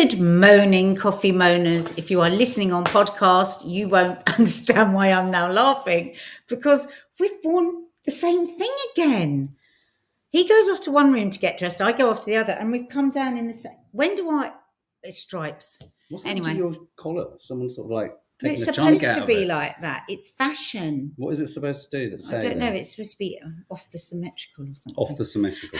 Good morning, coffee moaners. If you are listening on podcast, you won't understand why I'm now laughing, because we've worn the same thing again. He goes off to one room to get dressed, I go off to the other, and we've come down in the same. When do I? It's stripes. What's Anyway. to your collar? Someone sort of like taking It's a chunk supposed out to of be it. like that. It's fashion. What is it supposed to do? I don't know. It's supposed to be off the symmetrical or something. Off the symmetrical.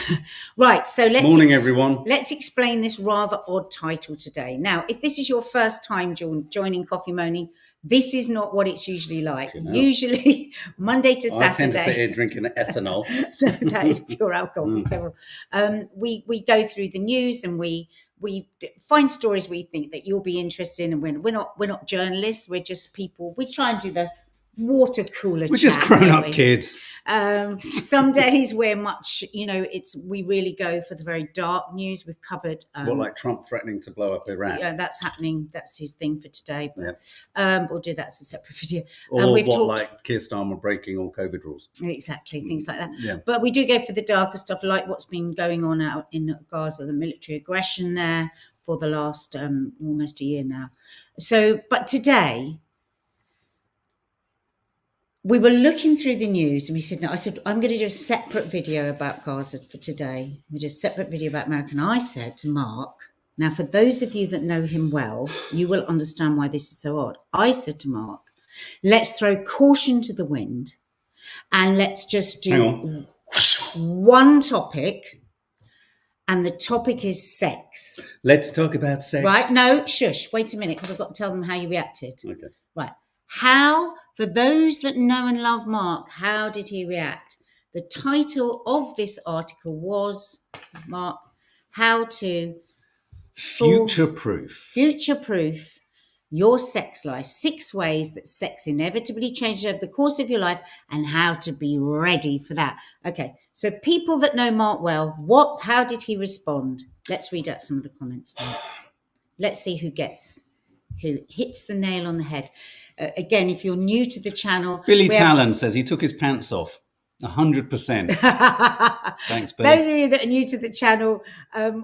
Right. So let's Morning, everyone. Let's explain this rather odd title today. Now, if this is your first time joining Coffee Moaning, this is not what it's usually like. Usually, Monday to Saturday. I tend to sit here drinking ethanol. That is pure alcohol. Be careful. We go through the news and we find stories we think that you'll be interested in, and we're not journalists. We're just people. We try and do the water cooler. We're just grown-up kids. Some days we're much, we really go for the very dark news. We've covered like Trump threatening to blow up Iran. Yeah, that's happening. That's his thing for today. But, we'll do that as a separate video. Or like Keir Starmer breaking all COVID rules. Exactly, things like that. Yeah. But we do go for the darker stuff, like what's been going on out in Gaza, the military aggression there for the last almost a year now. So, but today, we were looking through the news and we said, I'm going to do a separate video about Gaza for today. We did a separate video about America. And I said to Mark, now for those of you that know him well, you will understand why this is so odd. I said to Mark, let's throw caution to the wind and let's just do one topic. And the topic is sex. Let's talk about sex. Right? No, shush. Wait a minute, because I've got to tell them how you reacted. Okay. Right. How, for those that know and love Mark, how did he react? The title of this article was, Mark, how to future-proof your sex life. 6 ways that sex inevitably changes over the course of your life and how to be ready for that. Okay, so people that know Mark well, how did he respond? Let's read out some of the comments. Let's see who hits the nail on the head. Again, if you're new to the channel... Billy Talon says he took his pants off. 100%. Thanks, Billy. Those of you that are new to the channel,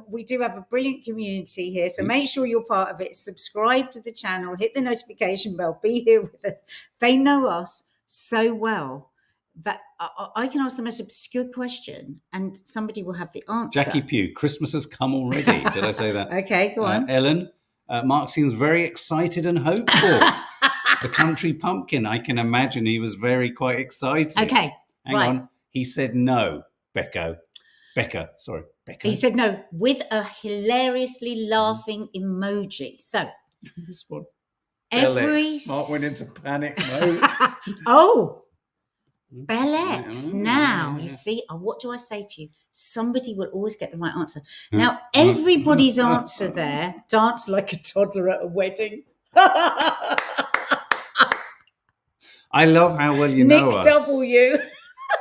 we do have a brilliant community here. So make sure you're part of it. Subscribe to the channel. Hit the notification bell. Be here with us. They know us so well that I can ask the most obscure question and somebody will have the answer. Jackie Pugh, Christmas has come already. Did I say that? Okay, go on. Ellen, Mark seems very excited and hopeful. The country pumpkin, I can imagine he was quite excited. Okay, Hang on. He said no, Becca. He said no, with a hilariously laughing emoji. So, this one. Mark went into panic mode. Bell X. Now, you see, what do I say to you? Somebody will always get the right answer. Now, everybody's answer there, dance like a toddler at a wedding. I love how well you know us. Nick W.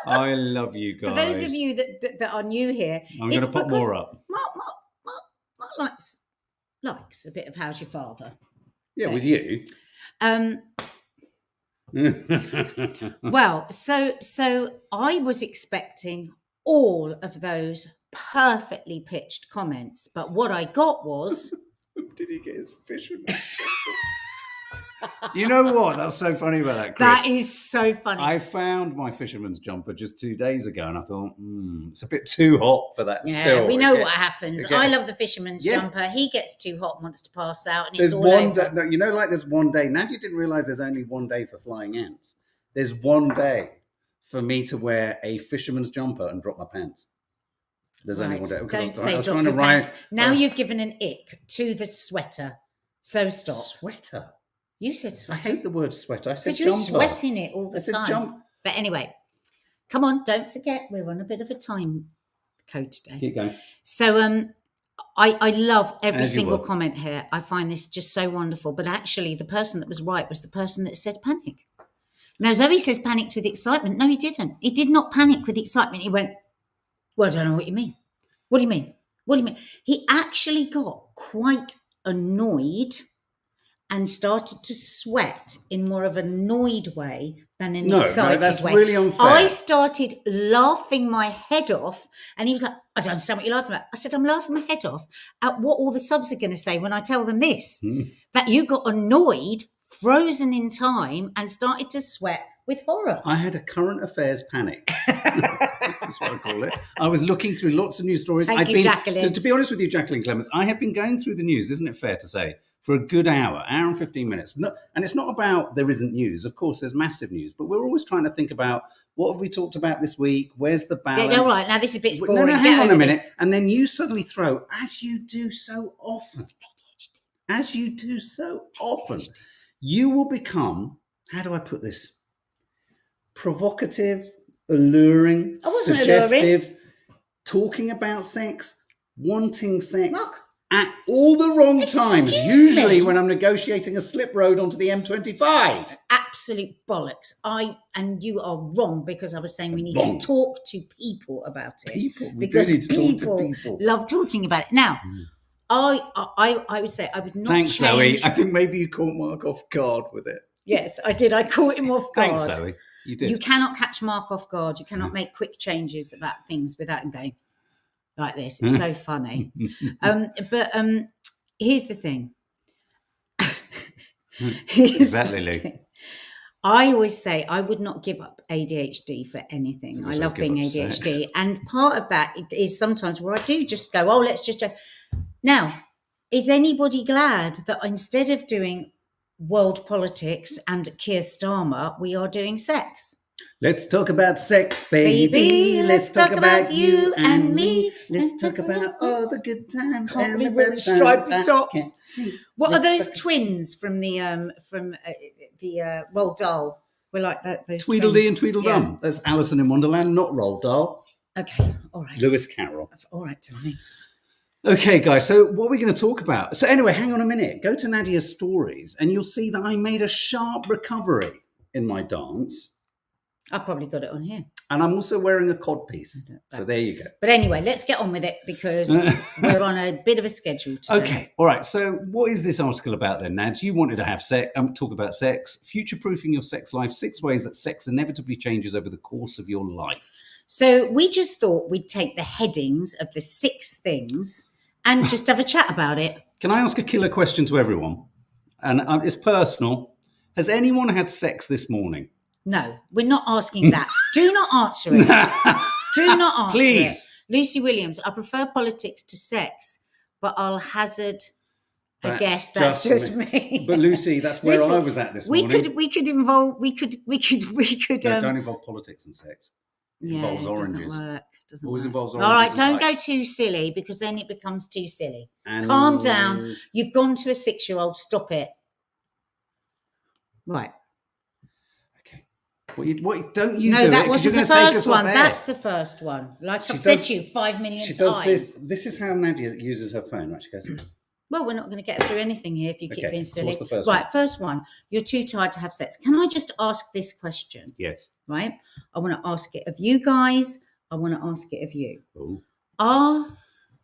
I love you guys. For those of you that are new here, I'm going to put more up. Mark likes a bit of How's Your Father? Yeah, with you. Well, so I was expecting all of those perfectly pitched comments, but what I got was... Did he get his fisherman? You know what? That's so funny about that, Chris. That is so funny. I found my fisherman's jumper just 2 days ago, and I thought, it's a bit too hot for that still. Yeah, we know what happens. I love the fisherman's jumper. He gets too hot and wants to pass out, and there's it's all over. There's one day. Now you didn't realise there's only one day for flying ants. There's one day for me to wear a fisherman's jumper and drop my pants. There's only one day. Don't say drop your pants. Now you've given an ick to the sweater. So stop. Sweater? You said sweater. I take the word sweater. I said jumper. Because you're sweating it all the time. But anyway, come on, don't forget we're on a bit of a time code today. Keep going. So I love every single comment here. I find this just so wonderful. But actually, the person that was right was the person that said panic. Now, Zoe says panicked with excitement. No, he didn't. He did not panic with excitement. He went, well, I don't know what you mean. What do you mean? What do you mean? He actually got quite annoyed and started to sweat in more of an annoyed way than an No, excited that's way. really unfair. I started laughing my head off, and he was like, I don't understand what you're laughing about. I said, I'm laughing my head off at what all the subs are going to say when I tell them this, that you got annoyed, frozen in time, and started to sweat with horror. I had a current affairs panic. That's what I call it. I was looking through lots of news stories. Thank you, Jacqueline. To be honest with you, Jacqueline Clements, I had been going through the news, isn't it fair to say, for a good hour and 15 minutes. No, and it's not about there isn't news. Of course, there's massive news, but we're always trying to think about what have we talked about this week? Where's the balance? Yeah, all right, now this is a bit boring. No, hang on a minute. This. And then you suddenly throw, as you do so often, you will become, how do I put this? Provocative, alluring, suggestive, talking about sex, wanting sex Mark, at all the wrong times, usually me? when I'm negotiating a slip road onto the M25. Absolute bollocks. And you are wrong, because I was saying we need to talk to people about it. Because people love talking about it. Now, I would say I would not Thanks, change. Zoe. I think maybe you caught Mark off guard with it. Yes, I did. I caught him off guard. Thanks, Zoe. You did. You cannot catch Mark off guard. You cannot make quick changes about things without him going like this. It's so funny. But here's the thing. Exactly, Lou. I always say I would not give up ADHD for anything. I love being ADHD. Sex. And part of that is sometimes where I do just go, oh, let's just... Now, is anybody glad that instead of doing world politics and Keir Starmer, we are doing sex? Let's talk about sex, baby. Let's talk about you and me. Let's talk about all the good times. Can't believe we're striped tops. What are those twins from the Roald Dahl? We're like that. Those Tweedledee twins. and Tweedledum. Yeah. That's Alice in Wonderland, not Roald Dahl. Okay, all right. Lewis Carroll. All right, Tony. Okay, guys, so what are we going to talk about? So anyway, hang on a minute. Go to Nadia's stories and you'll see that I made a sharp recovery in my dance. I probably got it on here. And I'm also wearing a codpiece. So there you go. But anyway, let's get on with it, because we're on a bit of a schedule today. Okay, all right. So what is this article about then, Nads? You wanted to have talk about sex, future-proofing your sex life, 6 ways that sex inevitably changes over the course of your life. So we just thought we'd take the headings of the 6 things and just have a chat about it. Can I ask a killer question to everyone? And it's personal. Has anyone had sex this morning? No, we're not asking that. Do not answer it. Do not answer Please. it. Lucy Williams, I prefer politics to sex, but I'll hazard a guess that's just me. But Lucy, that's where I was at this morning. We could involve. We could. No, don't involve politics and sex. It involves oranges. Doesn't work. Doesn't Always work. involves oranges. All right, and don't tights. go too silly, because then it becomes too silly. And Calm down. You've gone to a 6-year-old. Stop it. Right. What don't you no, do that it, wasn't you're the going to take first us one. off air. That's the first one. Like I've said to you 5 million she times. does this is how Nadia uses her phone. Right, she goes, well, we're not going to get through anything here if you keep being silly. What's the first right, one? First one. You're too tired to have sex. Can I just ask this question? Yes. Right? I want to ask it of you guys. I want to ask it of you. Ooh.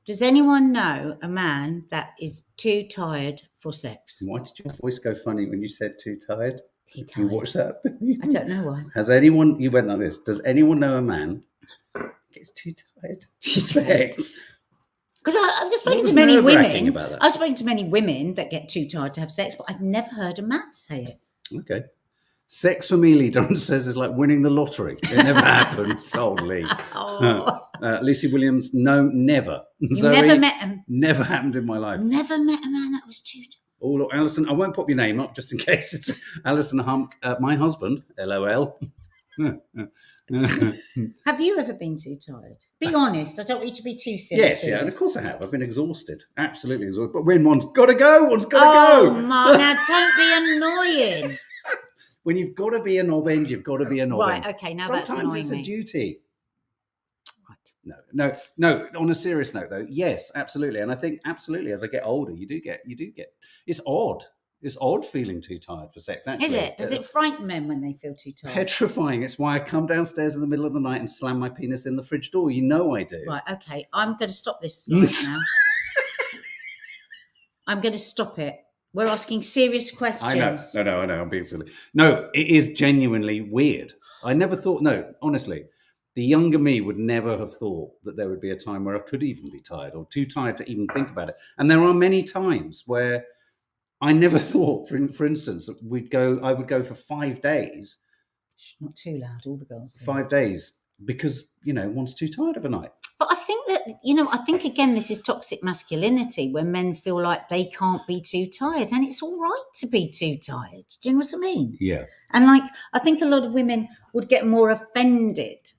Does anyone know a man that is too tired for sex? Why did your voice go funny when you said too tired? Too You tired. watched that? I don't know why. Has anyone, you went like this, does anyone know a man gets too tired for sex? Because I've spoken What to was many nerve-wracking women. about that? I've spoken to many women that get too tired to have sex, but I've never heard a man say it. Okay. Sex for me, Lee Don says, is like winning the lottery. It never happens. Oh, Lee. Lucy Williams, no, never. You Zoe, never met him. Never happened in my life. Never met a man that was too tired. Oh, look, Alison, I won't pop your name up just in case. It's Alison Hump, my husband, LOL. Have you ever been too tired? Be honest. I don't want you to be too silly. Yes, yeah, and of course I have. I've been exhausted, absolutely exhausted. But when one's got to go, one's got to go. Oh, Mark, now don't be annoying. When you've got to be a knob end, you've got to be a knob end. Right, okay, now Sometimes that's annoying it's a me. duty. Right. No. On a serious note, though, yes, absolutely. And I think absolutely, as I get older, you do get. It's odd. It's odd feeling too tired for sex. Actually, Is it? Does it frighten men when they feel too tired? Petrifying. It's why I come downstairs in the middle of the night and slam my penis in the fridge door. You know I do. Right, okay. I'm going to stop this slide now. I'm going to stop it. We're asking serious questions. I know. I'm being silly. No, it is genuinely weird. I never thought. No, honestly, the younger me would never have thought that there would be a time where I could even be tired or too tired to even think about it. And there are many times where I never thought, for instance, that I would go for 5 days. Not too loud, all the girls. 5 days because, one's too tired of a night. But I think that, I think again, this is toxic masculinity where men feel like they can't be too tired, and it's all right to be too tired. Do you know what I mean? Yeah. And I think a lot of women would get more offended,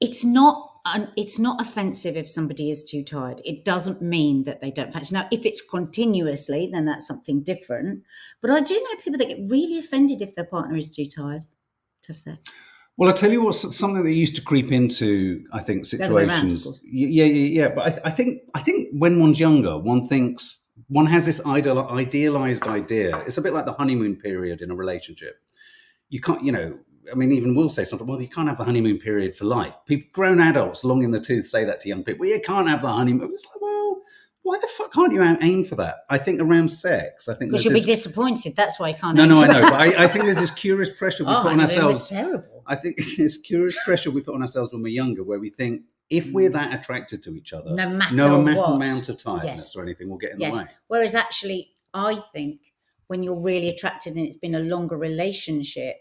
it's not offensive if somebody is too tired. It doesn't mean that they don't fancy. Now, if it's continuously, then that's something different. But I do know people that get really offended if their partner is too tired to have sex. Well, I tell you what's something that used to creep into, I think, situations. Yeah. But I think when one's younger, one has this idealized idea. It's a bit like the honeymoon period in a relationship. You can't, even we'll say something, well, you can't have the honeymoon period for life. Grown adults, long in the tooth, say that to young people. Well, you can't have the honeymoon. It's like, well, why the fuck can't you aim for that? I think around sex, because you'll be disappointed. That's why you can't. No, I know, but I think there's this curious pressure we put on ourselves. It was terrible. I think this curious pressure we put on ourselves when we're younger, where we think if we're that attracted to each other, no matter no what amount of tiredness or anything will get in the way. Whereas actually, I think when you're really attracted and it's been a longer relationship,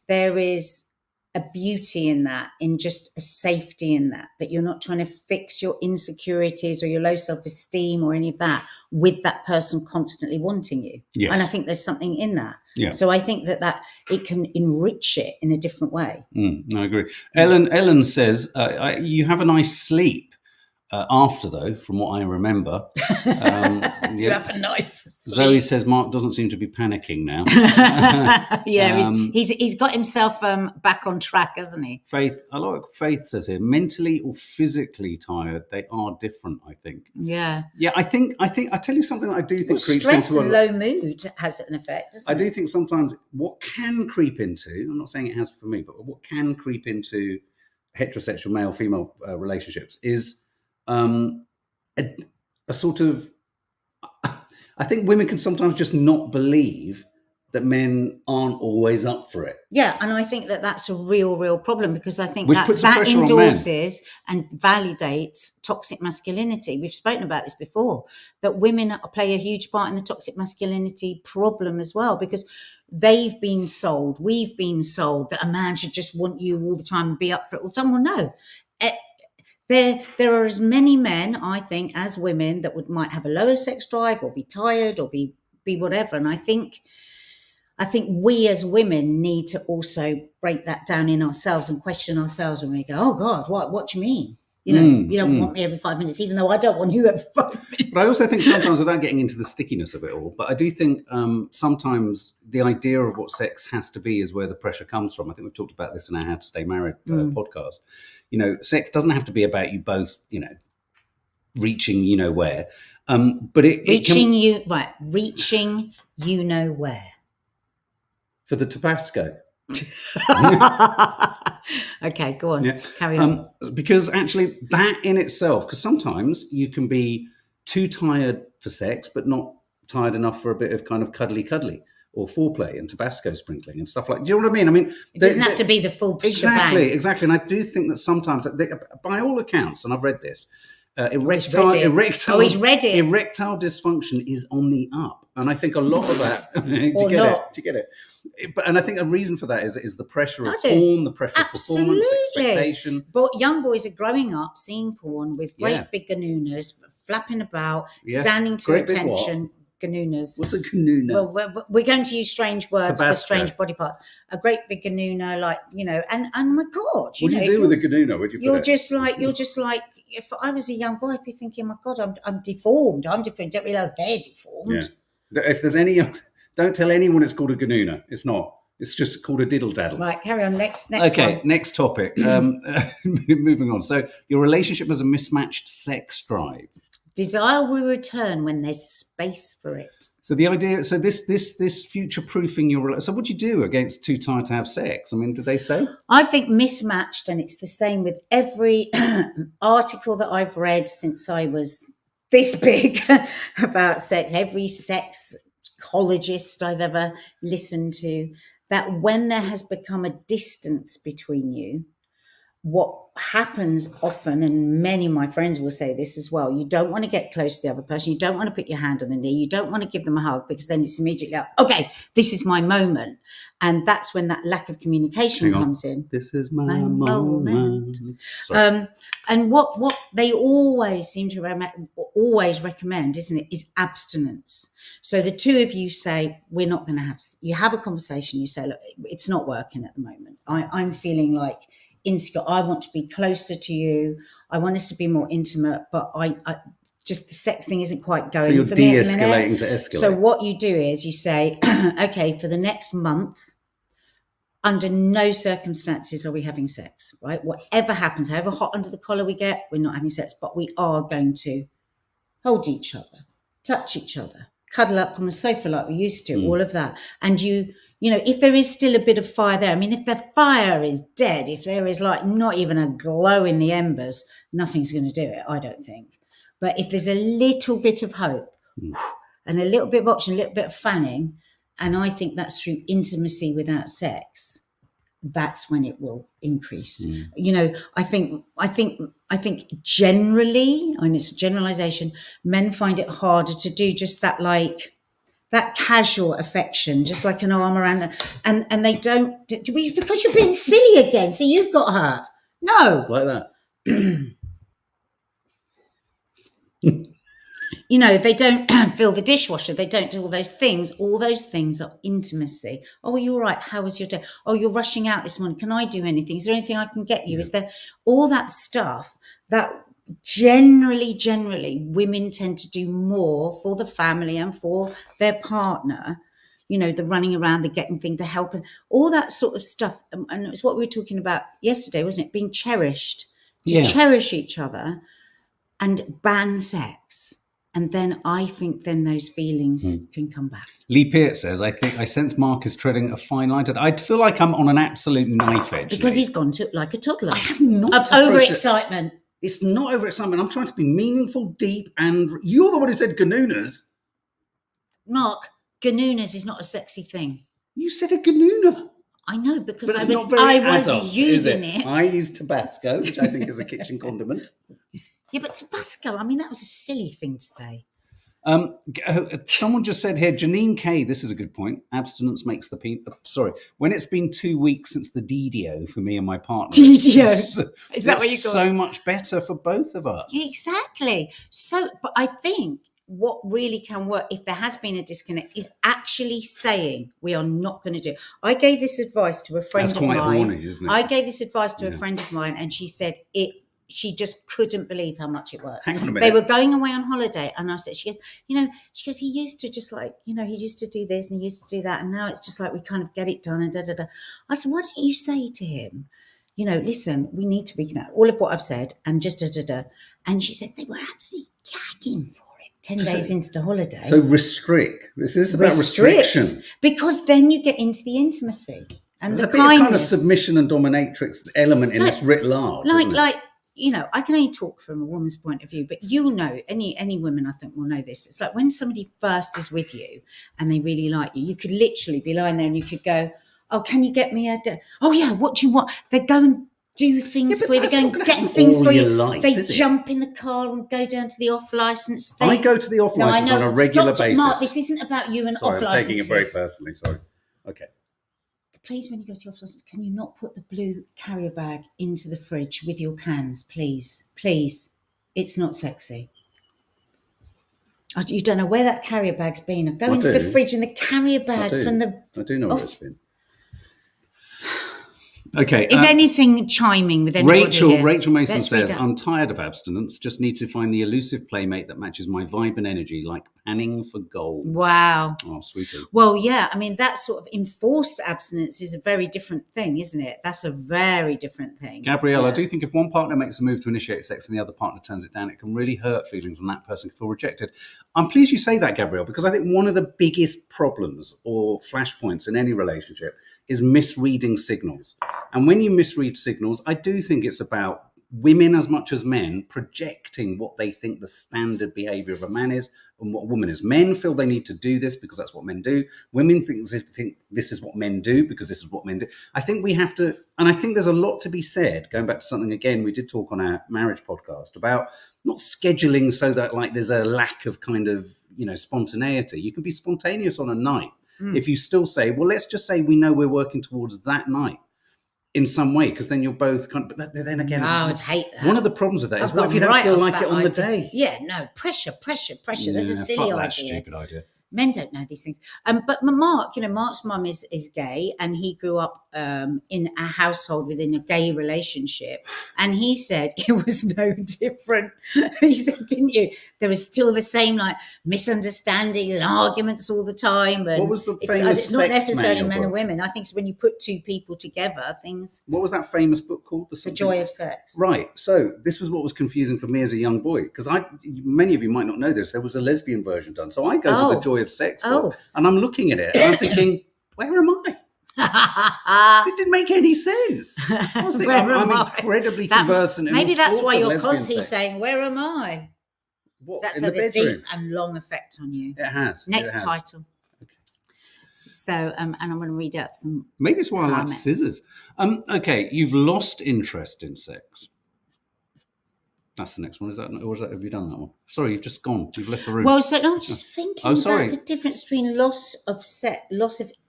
there is a beauty in that, in just a safety in that you're not trying to fix your insecurities or your low self-esteem or any of that with that person constantly wanting you. Yes. And I think there's something in that. Yeah. So I think that it can enrich it in a different way. I agree. Ellen says, you have a nice sleep. After, though, from what I remember. You have a nice sleep. Zoe says Mark doesn't seem to be panicking now. He's got himself back on track, hasn't he? Faith, I like what Faith says here. Mentally or physically tired, they are different, I think. Yeah. Yeah, I think I tell you something that I do think creeps stress into and low mood has an effect, doesn't it? I do think sometimes what can creep into, I'm not saying it has for me, but what can creep into heterosexual male-female relationships is a sort of, I think women can sometimes just not believe that men aren't always up for it. Yeah, and I think that's a real problem, because I think that pressure endorses and validates toxic masculinity. We've spoken about this before, that women play a huge part in the toxic masculinity problem as well, because we've been sold that a man should just want you all the time and be up for it all the time. Well, no. There are as many men, I think, as women that might have a lower sex drive or be tired or be whatever. And I think we as women need to also break that down in ourselves and question ourselves when we go, oh God, what do you mean? You don't want me every 5 minutes, even though I don't want you every 5 minutes. But I also think sometimes, without getting into the stickiness of it all, but I do think sometimes the idea of what sex has to be is where the pressure comes from. I think we've talked about this in our How to Stay Married podcast. Sex doesn't have to be about you both, reaching where. But reaching you know where. For the Tabasco. Okay, go on. Yeah. Carry on. Because actually that in itself, because sometimes you can be too tired for sex, but not tired enough for a bit of kind of cuddly or foreplay and Tabasco sprinkling and stuff like. Do you know what I mean? It doesn't have to be the full exactly. shebang. Exactly. And I do think that sometimes, by all accounts, and I've read this, erectile dysfunction is on the up, and I think a lot of that. Do you get it? And I think a reason for that is the pressure of porn, the pressure of performance, expectation. But young boys are growing up seeing porn with great big ganunas flapping about, standing to attention. Ganunas. What's a ganuna? Well, we're going to use strange words Tabasco. For strange body parts. A great big ganuna, and my God, what do you do with a ganuna? You're just like, if I was a young boy, I'd be thinking, my God, I'm deformed. I'm different. Don't realise they're deformed. Yeah. If there's any, don't tell anyone it's called a ganuna. It's not. It's just called a diddle daddle. Right, carry on. Next. Okay, one. Next topic. Moving on. So your relationship has a mismatched sex drive. Desire will return when there's space for it. So the idea, so this future proofing your. So what do you do against too tired to have sex? I mean, did they say? I think Mismatched, and it's the same with every article that I've read since I was this big about sex, every sexologist I've ever listened to, that when there has become a distance between you, what happens often, and many of my friends will say this as well, you don't want to get close to the other person. You don't want to put your hand on the knee. You don't want to give them a hug, because then it's immediately like, okay, this is my moment. And that's when that lack of communication comes in. This is my moment. And what they always seem to always recommend, isn't it, is abstinence. So the two of you say, we're not going to have, you have a conversation. You say, look, it's not working at the moment. I'm feeling like insecure. I want to be closer to you. I want us to be more intimate, but I just the sex thing isn't quite going. So you're for me de-escalating to escalate. So what you do is you say, okay, for the next month, under no circumstances are we having sex, right? Whatever happens, however hot under the collar we get, we're not having sex, but we are going to hold each other, touch each other, cuddle up on the sofa like we used to, all of that. And you know, if there is still a bit of fire there, I mean, if the fire is dead, if there is like not even a glow in the embers, nothing's going to do it, I don't think. But if there's a little bit of hope and a little bit of oxygen, a little bit of fanning, and I think that's through intimacy without sex, that's when it will increase. You know, I think generally, and it's a generalization, men find it harder to do just that, like that casual affection, just like an arm around them, and they don't do we, because you're being silly again, so you've got hurt. No. Like that. You know, they don't fill the dishwasher. They don't do all those things. All those things are intimacy. Oh, are you all right? How was your day? Oh, you're rushing out this morning. Can I do anything? Is there anything I can get you? Is there all that stuff that generally women tend to do more for the family and for their partner? You know, the running around, the getting things, the helping, all that sort of stuff. And it's what we were talking about yesterday, wasn't it? Being cherished, to cherish each other and ban sex. And then I think then those feelings can come back. Lee Peart says, I think I sense Mark is treading a fine line. I feel like I'm on an absolute knife edge. Because he's gone to like a toddler. I have not. Of overexcitement. It's not overexcitement. I'm trying to be meaningful, deep, and you're the one who said ganoonas. Mark, ganoonas is not a sexy thing. You said a ganoona. I know, because But I it's was not very adult, using is it. I use Tabasco, which I think is a kitchen condiment. Yeah, but Tabasco, I mean, that was a silly thing to say. Someone just said here, Janine K, this is a good point. Abstinence makes the when it's been 2 weeks since the DDO for me and my partner. DDO? Is that what you got? So much better for both of us. Exactly. So, but I think what really can work, if there has been a disconnect, is actually saying we are not going to do it. I gave this advice to a friend of mine. That's quite horny, isn't it? I gave this advice to a friend of mine, and she said she just couldn't believe how much it worked. Hang on a minute. They were going away on holiday, and I said, she goes, he used to just like, he used to do this and he used to do that, and now it's just like we kind of get it done and da da da. I said, why don't you say to him, listen, we need to reconnect, all of what I've said, and just da da da. And she said they were absolutely gagging for it 10 days into the holiday. So restrict. This is about restriction. Because then you get into the intimacy and there's the a kindness. kind of submission and dominatrix element in this writ large. I can only talk from a woman's point of view, but any women I think will know this. It's like when somebody first is with you and they really like you, you could literally be lying there and you could go, oh, can you get me oh yeah, what do you want? They go and do things for you. They go and get things for you. They jump in the car and go down to the off license. I go to the off license on a regular basis. Mark, this isn't about you and off licenses. I'm taking it very personally, sorry. Okay. Please, when you go to your off license, can you not put the blue carrier bag into the fridge with your cans, please? Please. It's not sexy. You don't know where that carrier bag's been. I go into the fridge and the carrier bag from the... I do know where it's been. Okay. Is anything chiming with anybody here? Rachel Mason Let's read says, that. I'm tired of abstinence. Just need to find the elusive playmate that matches my vibe and energy, like panning for gold. Wow. Oh, sweetie. Well, yeah, I mean, that sort of enforced abstinence is a very different thing, isn't it? That's a very different thing. Gabrielle, Yeah. I do think if one partner makes a move to initiate sex and the other partner turns it down, it can really hurt feelings and that person can feel rejected. I'm pleased you say that, Gabrielle, because I think one of the biggest problems or flashpoints in any relationship is misreading signals. And when you misread signals, I do think it's about women as much as men projecting what they think the standard behavior of a man is and what a woman is. Men feel they need to do this because that's what men do. Women think this is what men do because this is what men do. I think we have to, and I think there's a lot to be said, going back to something again we did talk on our marriage podcast about not scheduling so that like there's a lack of kind of, spontaneity. You can be spontaneous on a night if you still say, well, let's just say we know we're working towards that night in some way, because then you're both but then again, I would hate that. one of the problems with that is I've what if you gone don't right feel off like that it on the idea. day? Yeah, no, pressure. That's a silly fuck that idea. stupid idea. Men don't know these things. But Mark, Mark's mum is gay, and he grew up in a household within a gay relationship. And he said it was no different. He said, didn't you? There was still the same like misunderstandings and arguments all the time. And What was the famous it's not sex necessarily manual men and book? women. I think it's when you put two people together, things. What was that famous book called? The Joy of Sex. Right. So this was what was confusing for me as a young boy, because many of you might not know this. There was a lesbian version done. So I go to the Joy of Sex book, and I'm looking at it and I'm thinking, where am I? It didn't make any sense. I was thinking, I'm incredibly conversant in maybe all that's sorts why of you're lesbian constantly sex. saying, where am I? What, That's in had the a bedroom? deep and long effect on you. It has. Next it has. title. Okay. So, and I'm going to read out some. Maybe it's why comments. I like scissors. Okay, you've lost interest in sex. That's the next one. Is that, or is that, have you done that one? Sorry, you've just gone. You've left the room. Well, so no, I'm just thinking sorry. about the difference between loss of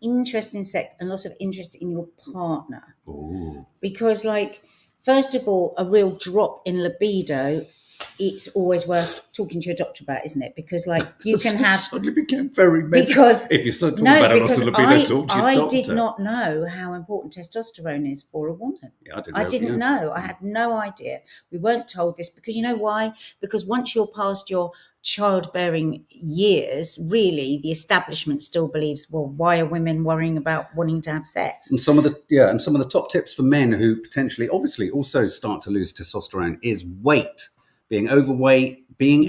interest in sex, and loss of interest in your partner. Ooh. Because, like, first of all, a real drop in libido, it's always worth talking to your doctor about, isn't it? Because, like, you can have suddenly became very medical. Because if you're so talking about a loss of libido, talk to your I doctor. did not know how important testosterone is for a woman. Yeah, I didn't know. I had no idea. We weren't told this because you know why? Because once you're past your childbearing years, really, the establishment still believes, well, why are women worrying about wanting to have sex? And some of the top tips for men who potentially, obviously, also start to lose testosterone is weight, being overweight, being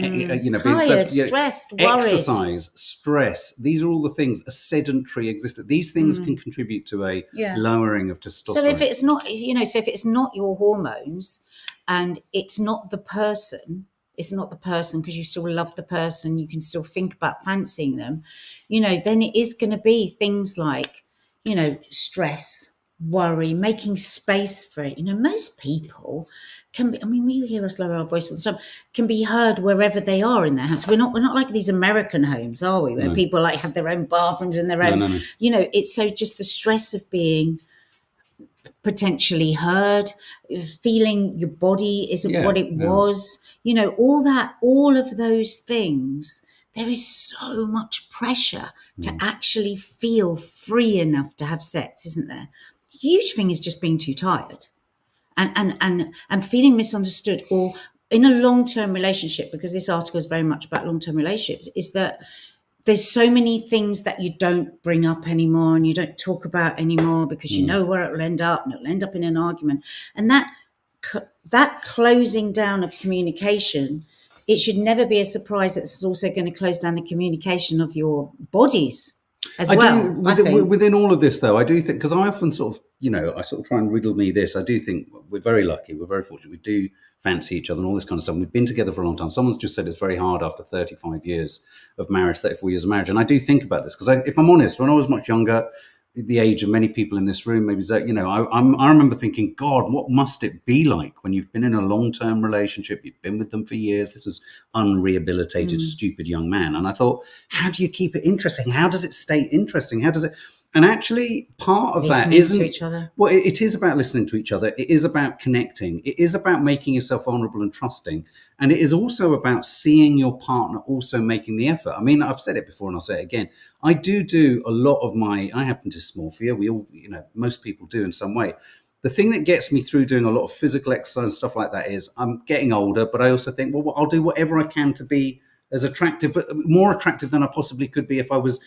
tired, stressed, worried. Exercise, stress. These are all the things. A sedentary existence. These things can contribute to a lowering of testosterone. So if it's not your hormones, and it's not the person. It's not the person because you still love the person. You can still think about fancying them, then it is going to be things like, stress, worry, making space for it. Most people can be, we hear us lower our voice all the time, can be heard wherever they are in their house. We're not like these American homes, are we? Where people like have their own bathrooms and their own, No. It's so just the stress of being potentially heard, feeling your body isn't what it was, all of those things. There is so much pressure to actually feel free enough to have sex, isn't there? Huge thing is just being too tired and feeling misunderstood, or in a long-term relationship, because this article is very much about long-term relationships, is that there's so many things that you don't bring up anymore and you don't talk about anymore because you know where it'll end up, and it'll end up in an argument. And that closing down of communication, it should never be a surprise that this is also going to close down the communication of your bodies as well. Within all of this, though, I do think, because I often sort of try and riddle me this. I do think we're very lucky. We're very fortunate. We do fancy each other and all this kind of stuff. We've been together for a long time. Someone's just said it's very hard after 35 years of marriage, 34 years of marriage. And I do think about this because if I'm honest, when I was much younger, the age of many people in this room, maybe I remember thinking, God, what must it be like when you've been in a long-term relationship, you've been with them for years, this is unrehabilitated, stupid young man. And I thought, how do you keep it interesting? How does it stay interesting? How does it? And actually, part of that isn't to each other. Well, it is about listening to each other. It is about connecting. It is about making yourself vulnerable and trusting. And it is also about seeing your partner also making the effort. I mean, I've said it before and I'll say it again. I do a lot of I happen to dysmorphia. We all, most people do in some way. the thing that gets me through doing a lot of physical exercise and stuff like that is I'm getting older, but I also think, well, I'll do whatever I can to be as attractive, but more attractive than I possibly could be if I was,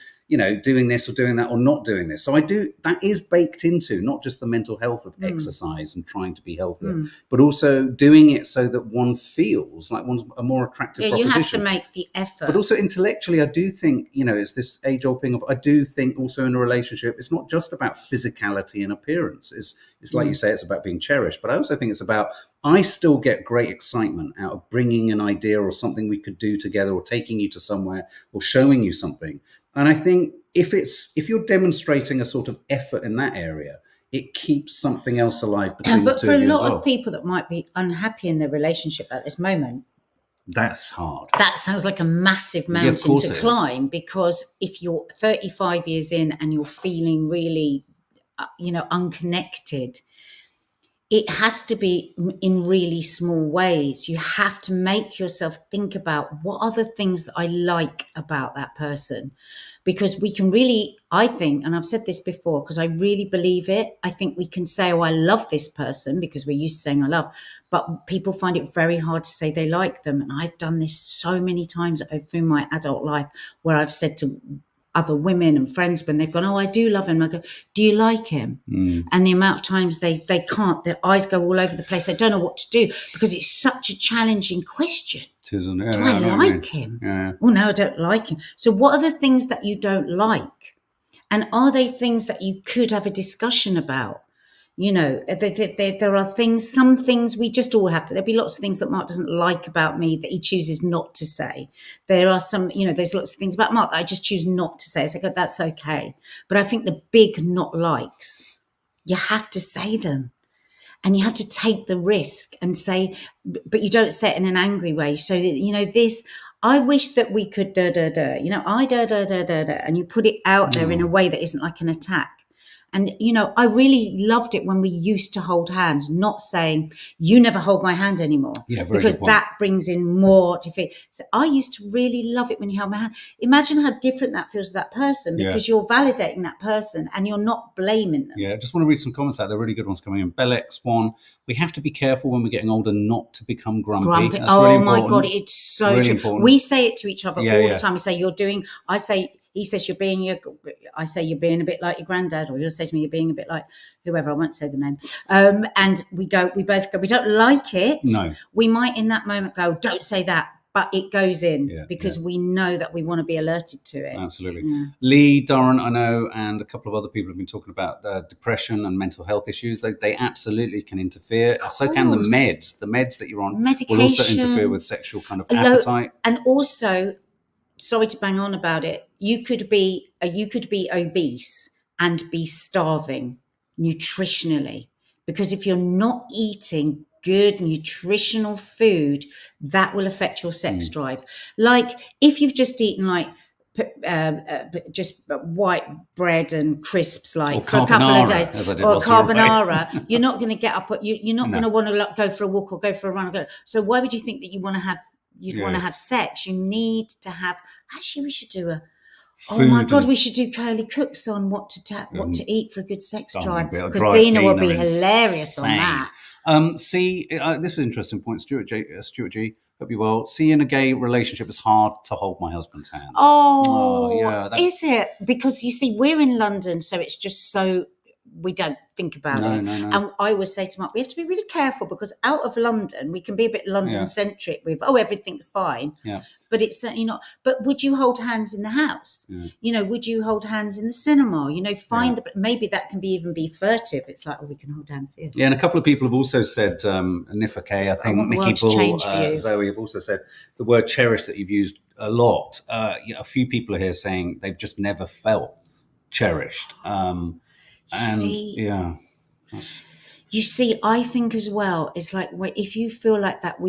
doing this or doing that or not doing this. So that is baked into not just the mental health of exercise and trying to be healthier, but also doing it so that one feels like one's a more attractive proposition. You have to make the effort. But also intellectually, I do think, it's this age-old thing of, I do think also in a relationship, it's not just about physicality and appearance. It's like you say, it's about being cherished. But I also think it's about, I still get great excitement out of bringing an idea or something we could do together, or taking you to somewhere, or showing you something. And I think if you're demonstrating a sort of effort in that area, it keeps something else alive between the two of you as well. But for a lot of people that might be unhappy in their relationship at this moment, that's hard. That sounds like a massive mountain to climb, because if you're 35 years in and you're feeling really, unconnected, it has to be in really small ways. You have to make yourself think about, what are the things that I like about that person? Because we can really, I think, and I've said this before because I really believe it, I think we can say, oh, I love this person, because we're used to saying I love, but people find it very hard to say they like them. And I've done this so many times through my adult life, where I've said to other women and friends, when they've gone, oh, I do love him, I go, do you like him? And the amount of times they can't, their eyes go all over the place, they don't know what to do, because it's such a challenging question. Do I like him? Oh, no, I don't like him. So what are the things that you don't like? And are they things that you could have a discussion about? There are things, some things we just all have to, there'll be lots of things that Mark doesn't like about me that he chooses not to say. There are some, there's lots of things about Mark that I just choose not to say. So that's okay. But I think the big not likes, you have to say them. And you have to take the risk and say, but you don't say it in an angry way. So, I wish that we could and you put it out there in a way that isn't like an attack. And, I really loved it when we used to hold hands, not saying, you never hold my hand anymore. Yeah, very because good point. that brings in more defeat. So I used to really love it when you held my hand. Imagine how different that feels to that person, because you're validating that person and you're not blaming them. Yeah, I just want to read some comments out. They're really good ones coming in. Bellex1, we have to be careful when we're getting older not to become grumpy. That's really my God, it's so really true. important. We say it to each other all the time. We say, he says, I say, you're being a bit like your granddad, or he'll say to me, you're being a bit like whoever, I won't say the name. And we both go, we don't like it. No. We might in that moment go, don't say that, but it goes in because we know that we want to be alerted to it. Absolutely. Yeah. Lee, Doran, I know, and a couple of other people have been talking about depression and mental health issues. They absolutely can interfere. So can the meds. The meds that you're on will also interfere with sexual kind of appetite. And also, sorry to bang on about it, you could be obese and be starving nutritionally, because if you're not eating good nutritional food, that will affect your sex drive. Like if you've just eaten just white bread and crisps for a couple of days, or carbonara, you're not going to get up. You're not going to want to go for a walk or go for a run. So why would you think that you want to have? You'd want to have sex. You need to have. Actually, we should do we should do Curly Cooks on what to eat for a good sex drive, because Dina will be hilarious on that. This is an interesting point. Stuart G. Hope you're well. See, in a gay relationship, it's hard to hold my husband's hand. Is it? Because you see, we're in London, so it's just so we don't think about it. No. And I always say to Mark, we have to be really careful, because out of London, we can be a bit London-centric with, everything's fine. Yeah. But it's certainly not. But would you hold hands in the house? Yeah. Would you hold hands in the cinema? Maybe that can even be furtive. It's like, we can hold hands here. Yeah, and a couple of people have also said, Nifa K, I think Mickey Bull, Zoe have also said the word cherish that you've used a lot. A few people are here saying they've just never felt cherished. You see, I think as well, it's like, if you feel like that,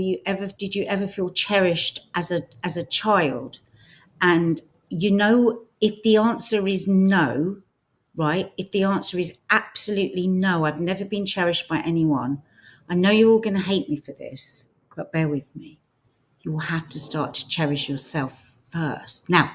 did you ever feel cherished as a child? And if the answer is no, right? If the answer is absolutely no, I've never been cherished by anyone. I know you're all going to hate me for this, but bear with me. You will have to start to cherish yourself first. Now,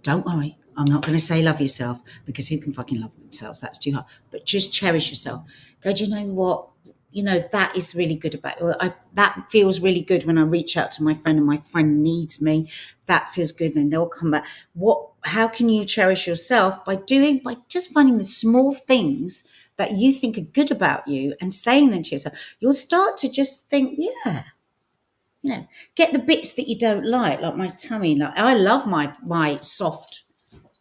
don't worry. I'm not going to say love yourself, because who can fucking love themselves? That's too hard. But just cherish yourself. Go, do you know what? You know, that is really good about it. That feels really good when I reach out to my friend and my friend needs me. That feels good. And they'll come back. How can you cherish yourself? By just finding the small things that you think are good about you and saying them to yourself. You'll start to just think, yeah, you know, get the bits that you don't like my tummy. Like, I love my soft,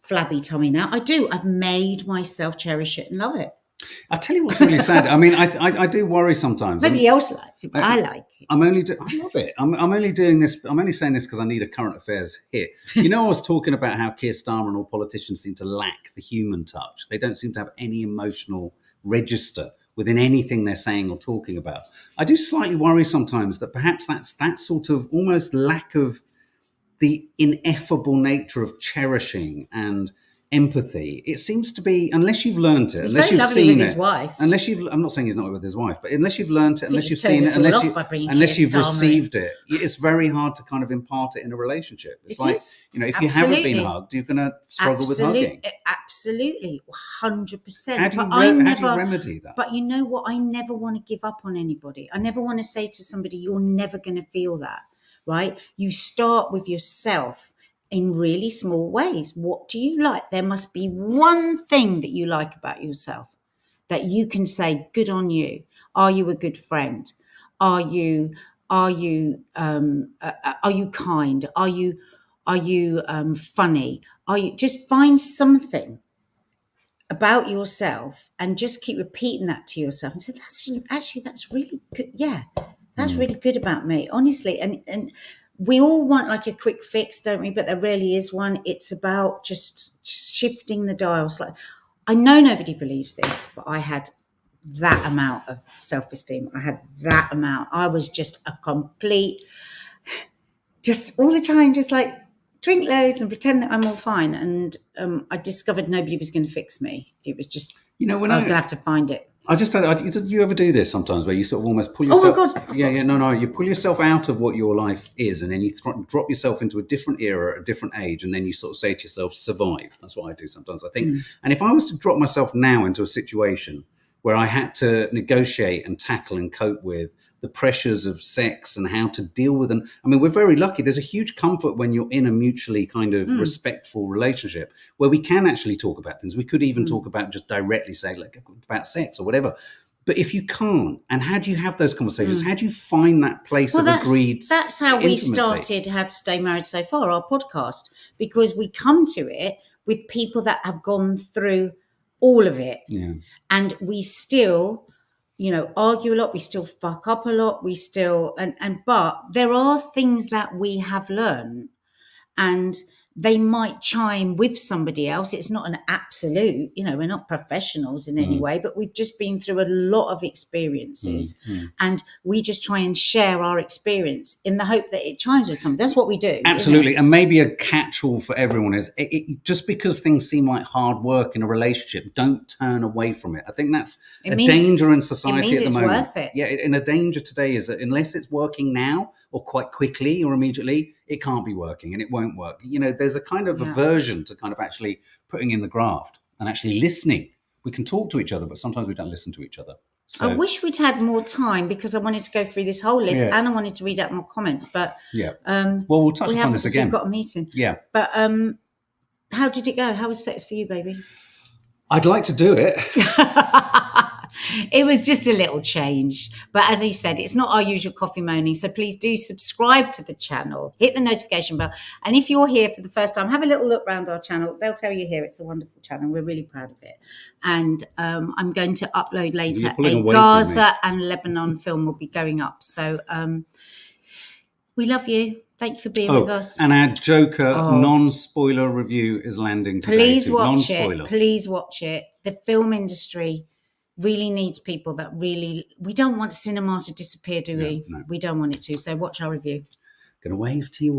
flabby tummy now. I do. I've made myself cherish it and love it. I tell you what's really sad. I mean, I do worry sometimes. Nobody else likes it, but I like it. I love it. I'm only doing this. I'm only saying this because I need a current affairs hit. You know, I was talking about how Keir Starmer and all politicians seem to lack the human touch. They don't seem to have any emotional register within anything they're saying or talking about. I do slightly worry sometimes that perhaps that's that sort of almost lack of the ineffable nature of cherishing and empathy. It seems to be, unless you've learned it, He's unless very you've lovely seen with it, his wife. I'm not saying he's not with his wife, but unless you've learned it, unless you've turned seen us it, all unless off by bringing unless Keir you've Starmer received it, it's very hard to kind of impart it in a relationship. It's It like, is. you know, if you haven't been hugged, you're going to struggle with hugging. Absolutely, 100%. How do you remedy that? But you know what? I never want to give up on anybody. I never want to say to somebody, you're never going to feel that, right? You start with yourself in really small ways. What do you like? There must be one thing that you like about yourself that you can say, good on you. Are you a good friend? Are you kind? Are you funny? Just find something about yourself and just keep repeating that to yourself and say, that's really good. Yeah, that's really good about me, honestly. And we all want like a quick fix, don't we? But there really is one. It's about just shifting the dial slightly. I know nobody believes this, but I had that amount of self-esteem. I had that amount. I was just a complete, just all the time, just like drink loads and pretend that I'm all fine. And I discovered nobody was going to fix me. It was just, when I was going to have to find it. Do you ever do this sometimes where you sort of almost pull yourself? Oh my God! You pull yourself out of what your life is, and then you drop yourself into a different era, at a different age, and then you sort of say to yourself, "Survive." That's what I do sometimes. I think, and if I was to drop myself now into a situation where I had to negotiate and tackle and cope with the pressures of sex and how to deal with them. I mean, we're very lucky. There's a huge comfort when you're in a mutually kind of respectful relationship where we can actually talk about things. We could even talk about just directly say like about sex or whatever. But if you can't, and how do you have those conversations? How do you find that place of agreed That's how intimacy? we started How to Stay Married So Far, our podcast, because we come to it with people that have gone through all of it. Yeah. And we still, argue a lot. We still fuck up a lot. We still, but there are things that we have learned, and they might chime with somebody else. It's not an absolute, we're not professionals in any way, but we've just been through a lot of experiences and we just try and share our experience in the hope that it chimes with something. That's what we do. Absolutely. And maybe a catch-all for everyone is just because things seem like hard work in a relationship, don't turn away from it. I think that's danger in society at the moment. Worth it. Yeah, and a danger today is that unless it's working now or quite quickly or immediately, it can't be working and it won't work. There's a kind of aversion to kind of actually putting in the graft and actually listening. We can talk to each other, but sometimes we don't listen to each other. So, I wish we'd had more time because I wanted to go through this whole list and I wanted to read out more comments. But well, we'll touch upon this again. We've got a meeting. Yeah. But how did it go? How was sex for you, baby? I'd like to do it. It was just a little change. But as he said, it's not our usual coffee moaning. So please do subscribe to the channel, hit the notification bell. And if you're here for the first time, have a little look around our channel. They'll tell you here it's a wonderful channel. We're really proud of it. And I'm going to upload later a Gaza and Lebanon film will be going up. So we love you. Thank you for being with us. And our Joker non-spoiler review is landing today. Please watch it. Please watch it. The film industry really needs people that we don't want cinema to disappear, do we? No. We don't want it to. So watch our review. Gonna wave to you.